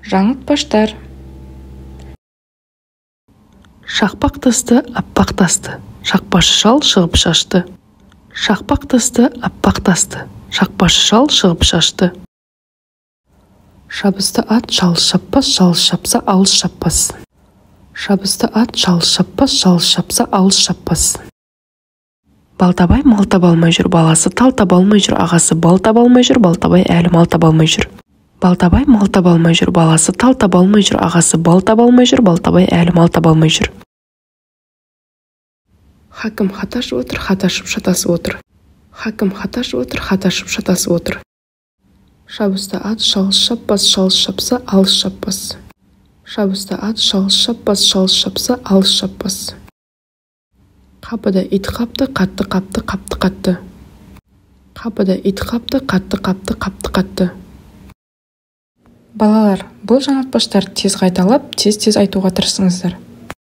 Жаңылтпаштар. Шақпақ тасты, аппақ тасты, шақпашы шал шығып шашты. Шақпақ тасты, аппақ тасты, шақпашы шал шығып шашты. Шабысты ат шалыс шаппас, шалыс шапса алыс шаппас. Шабысты ат шалыс шаппас, шалыс шапса алыс шаппас. Балтабай мал таба алмай жүр, баласы тал таба алмай жүр, ағасы бал таба алмай жүр, Балтабай әлі мал таба алмай жүр. Балтабай мал таба алмай жүр, баласы тал таба алмай жүр, ағасы бал таба алмай жүр, Балтабай әлі мал таба алмай жүр. Хакім хат ашып отыр, хат ашып шатасып отыр. Хакім хат ашып отыр, хат ашып шатасып отыр. Шабысты ат шалыс шаппас, шалыс шапса алыс шаппас. Шабысты ат шалыс шаппас, шалыс шапса алыс шаппас. Қапыда ит қапты, қатты қапты, қапты қатты. Қапыда ит қапты, қатты қапты, қапты қатты. Балалар, бұл жаңылтпаштарды тез қайталап, тез айтуға тырысыңыздар.